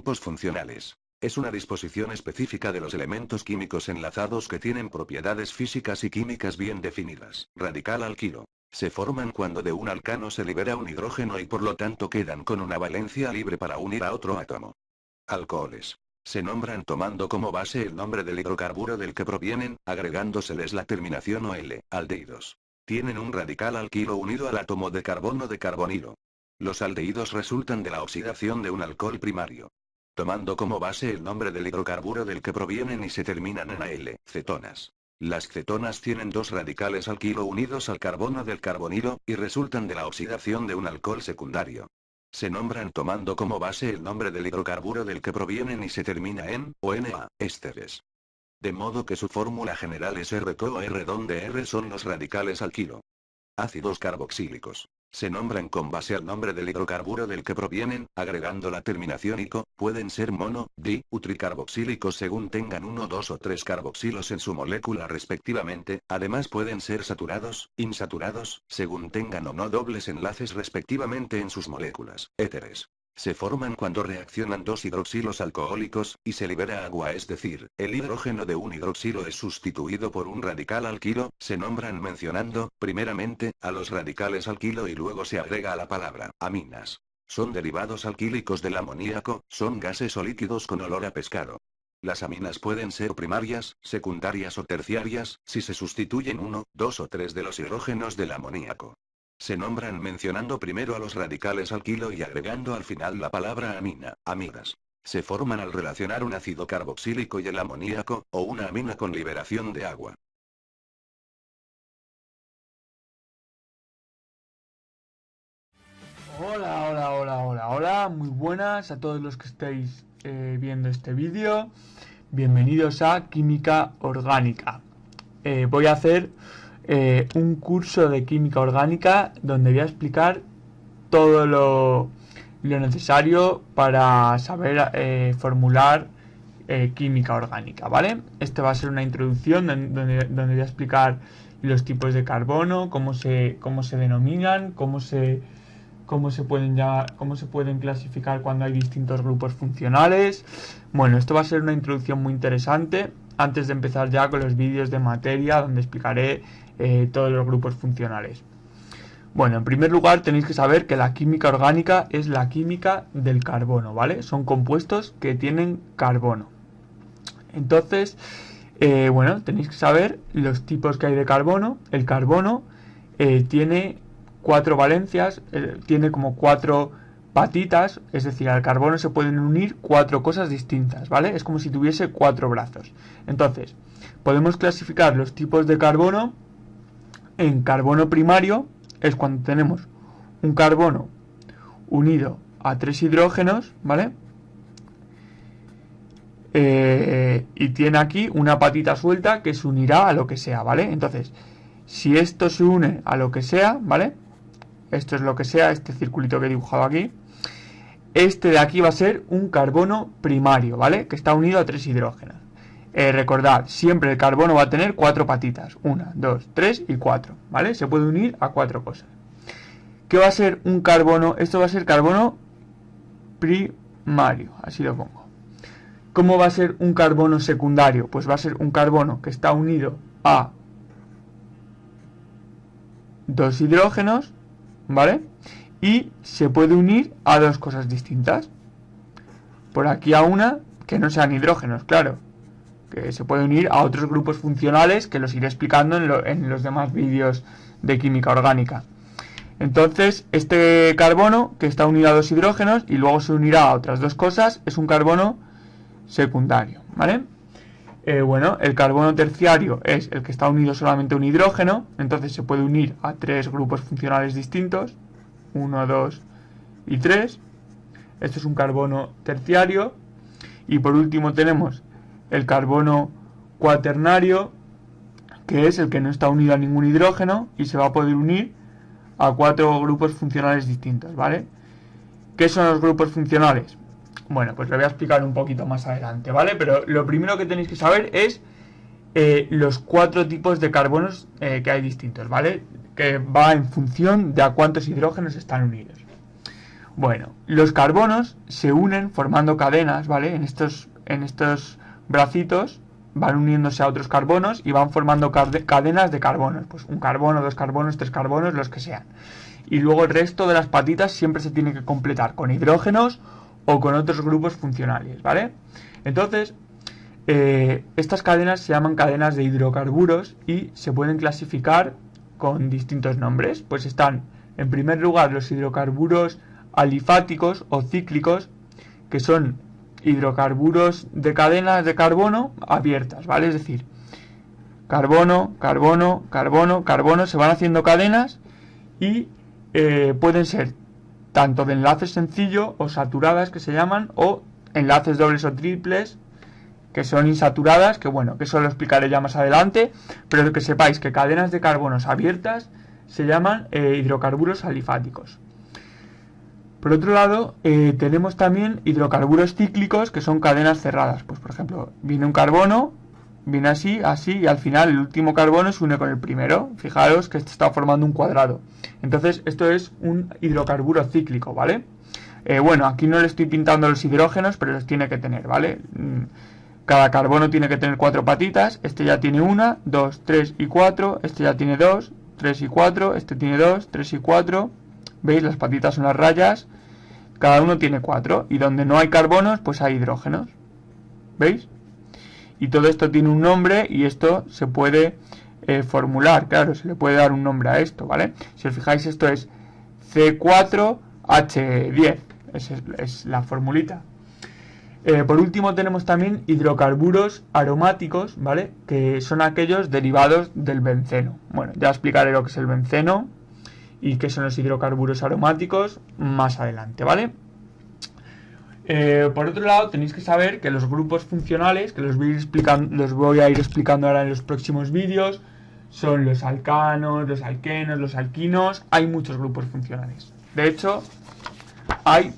grupos funcionales. Es una disposición específica de los elementos químicos enlazados que tienen propiedades físicas y químicas bien definidas. Radical alquilo. Se forman cuando de un alcano se libera un hidrógeno y por lo tanto quedan con una valencia libre para unir a otro átomo. Alcoholes. Se nombran tomando como base el nombre del hidrocarburo del que provienen, agregándoseles la terminación OL, aldehídos. Tienen un radical alquilo unido al átomo de carbono de carbonilo. Los aldehídos resultan de la oxidación de un alcohol primario. Tomando como base el nombre del hidrocarburo del que provienen y se terminan en AL, cetonas. Las cetonas tienen dos radicales alquilo unidos al carbono del carbonilo, y resultan de la oxidación de un alcohol secundario. Se nombran tomando como base el nombre del hidrocarburo del que provienen y se termina en, o Na, ésteres. De modo que su fórmula general es RCOR donde R son los radicales alquilo. Ácidos carboxílicos. Se nombran con base al nombre del hidrocarburo del que provienen, agregando la terminación ico, pueden ser mono, di, u tricarboxílicos según tengan 1, 2 o 3 carboxilos en su molécula respectivamente, además pueden ser saturados, insaturados, según tengan o no dobles enlaces respectivamente en sus moléculas, éteres. Se forman cuando reaccionan dos hidroxilos alcohólicos, y se libera agua, es decir, el hidrógeno de un hidroxilo es sustituido por un radical alquilo, se nombran mencionando, primeramente, a los radicales alquilo y luego se agrega a la palabra, aminas. Son derivados alquílicos del amoníaco, son gases o líquidos con olor a pescado. Las aminas pueden ser primarias, secundarias o terciarias, si se sustituyen 1, 2 o 3 de los hidrógenos del amoníaco. Se nombran mencionando primero a los radicales alquilo y agregando al final la palabra amina, amidas. Se forman al relacionar un ácido carboxílico y el amoníaco, o una amina con liberación de agua. Hola, muy buenas a todos los que estáis viendo este vídeo. Bienvenidos a Química Orgánica. Voy a hacer un curso de química orgánica donde voy a explicar todo lo necesario para saber formular química orgánica, ¿vale? Este va a ser una introducción donde voy a explicar los tipos de carbono, cómo se denominan, cómo se pueden clasificar cuando hay distintos grupos funcionales. Bueno, esto va a ser una introducción muy interesante antes de empezar ya con los vídeos de materia donde explicaré todos los grupos funcionales. Bueno, en primer lugar tenéis que saber que la química orgánica es la química del carbono, ¿vale? Son compuestos que tienen carbono. Entonces, bueno, tenéis que saber los tipos que hay de carbono. El carbono tiene 4 valencias, tiene como 4 patitas, es decir, al carbono se pueden unir 4 cosas distintas, ¿vale? Es como si tuviese 4 brazos. Entonces, podemos clasificar los tipos de carbono en carbono primario, es cuando tenemos un carbono unido a 3 hidrógenos, ¿vale? Y tiene aquí una patita suelta que se unirá a lo que sea, ¿vale? Entonces, si esto se une a lo que sea, ¿vale? Esto es lo que sea, este circulito que he dibujado aquí. Este de aquí va a ser un carbono primario, ¿vale? Que está unido a 3 hidrógenos. Recordad, siempre el carbono va a tener 4 patitas. 1, 2, 3 y 4, ¿vale? Se puede unir a 4 cosas. ¿Qué va a ser un carbono? Esto va a ser carbono primario, así lo pongo. ¿Cómo va a ser un carbono secundario? Pues va a ser un carbono que está unido a 2 hidrógenos, ¿vale? Y se puede unir a 2 cosas distintas. Por aquí a una que no sean hidrógenos, claro. Que se puede unir a otros grupos funcionales que los iré explicando en los demás vídeos de química orgánica. Entonces, este carbono que está unido a 2 hidrógenos y luego se unirá a otras 2 cosas es un carbono secundario, ¿vale? Bueno, el carbono terciario es el que está unido solamente a un hidrógeno, entonces se puede unir a 3 grupos funcionales distintos, 1, 2 y 3. Esto es un carbono terciario. Y por último tenemos el carbono cuaternario, que es el que no está unido a ningún hidrógeno y se va a poder unir a 4 grupos funcionales distintos, ¿vale? ¿Qué son los grupos funcionales? Bueno, pues lo voy a explicar un poquito más adelante, ¿vale? Pero lo primero que tenéis que saber es los 4 tipos de carbonos que hay distintos, ¿vale? Que va en función de a cuántos hidrógenos están unidos. Bueno, los carbonos se unen formando cadenas, ¿vale? En estos bracitos van uniéndose a otros carbonos y van formando cadenas de carbonos. Pues un carbono, dos carbonos, tres carbonos, los que sean. Y luego el resto de las patitas siempre se tiene que completar con hidrógenos o con otros grupos funcionales, ¿vale? Entonces, estas cadenas se llaman cadenas de hidrocarburos y se pueden clasificar con distintos nombres. Pues están, en primer lugar, los hidrocarburos alifáticos o cíclicos, que son hidrocarburos de cadenas de carbono abiertas, ¿vale? Es decir, carbono, carbono, carbono, carbono, se van haciendo cadenas y pueden ser tanto de enlaces sencillo o saturadas, que se llaman, o enlaces dobles o triples, que son insaturadas, que bueno, que eso lo explicaré ya más adelante, pero que sepáis que cadenas de carbonos abiertas se llaman hidrocarburos alifáticos. Por otro lado, tenemos también hidrocarburos cíclicos, que son cadenas cerradas. Pues por ejemplo, viene un carbono, viene así, así, y al final el último carbono se une con el primero. Fijaros que esto está formando un cuadrado. Entonces, esto es un hidrocarburo cíclico, ¿vale? Bueno, aquí no le estoy pintando los hidrógenos, pero los tiene que tener, ¿vale? Cada carbono tiene que tener 4 patitas. Este ya tiene 1, 2, 3 y 4. Este ya tiene 2, 3 y 4. Este tiene 2, 3 y 4. ¿Veis? Las patitas son las rayas. Cada uno tiene 4. Y donde no hay carbonos, pues hay hidrógenos. ¿Veis? Y todo esto tiene un nombre y esto se puede formular. Claro, se le puede dar un nombre a esto, ¿vale? Si os fijáis, esto es C4H10. Esa es la formulita. Por último tenemos también hidrocarburos aromáticos, ¿vale? Que son aquellos derivados del benceno. Bueno, ya explicaré lo que es el benceno y qué son los hidrocarburos aromáticos más adelante, ¿vale? Por otro lado, tenéis que saber que los grupos funcionales, que los voy a ir explicando ahora en los próximos vídeos, son los alcanos, los alquenos, los alquinos. Hay muchos grupos funcionales. De hecho, hay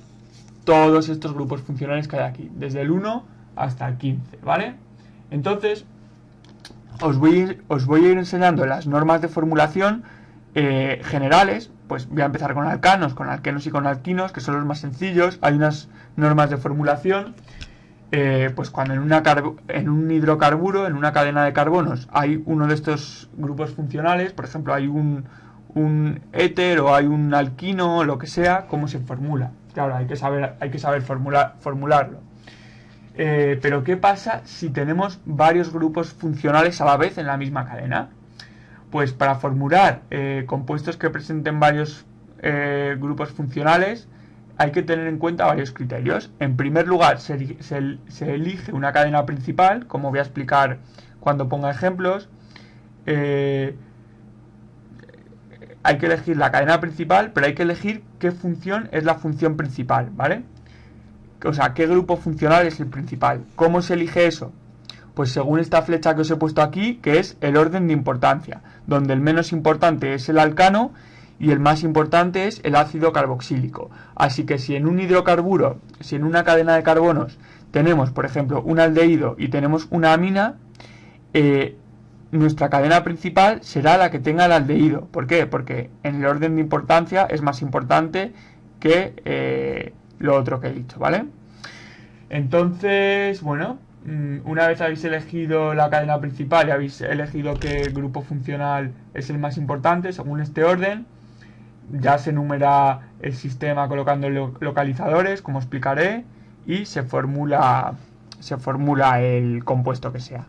todos estos grupos funcionales que hay aquí, desde el 1 hasta el 15, ¿vale? Entonces, os voy a ir enseñando las normas de formulación generales. Pues voy a empezar con alcanos, con alquenos y con alquinos, que son los más sencillos. Hay unas normas de formulación, pues cuando en un hidrocarburo, en una cadena de carbonos, hay uno de estos grupos funcionales, por ejemplo, hay un éter o hay un alquino o lo que sea, ¿cómo se formula? Claro, hay que saber formularlo. Pero ¿qué pasa si tenemos varios grupos funcionales a la vez en la misma cadena? Pues para formular compuestos que presenten varios grupos funcionales hay que tener en cuenta varios criterios. En primer lugar, se elige una cadena principal, como voy a explicar cuando ponga ejemplos. Hay que elegir la cadena principal, pero hay que elegir qué función es la función principal, ¿vale? O sea, qué grupo funcional es el principal. ¿Cómo se elige eso? Pues según esta flecha que os he puesto aquí, que es el orden de importancia, donde el menos importante es el alcano y el más importante es el ácido carboxílico. Así que si en un hidrocarburo, si en una cadena de carbonos tenemos, por ejemplo, un aldehído y tenemos una amina, nuestra cadena principal será la que tenga el aldehído. ¿Por qué? Porque en el orden de importancia es más importante que lo otro que he dicho, ¿vale? Entonces, bueno, una vez habéis elegido la cadena principal y habéis elegido qué grupo funcional es el más importante, según este orden, ya se enumera el sistema colocando localizadores, como explicaré, y se formula el compuesto que sea.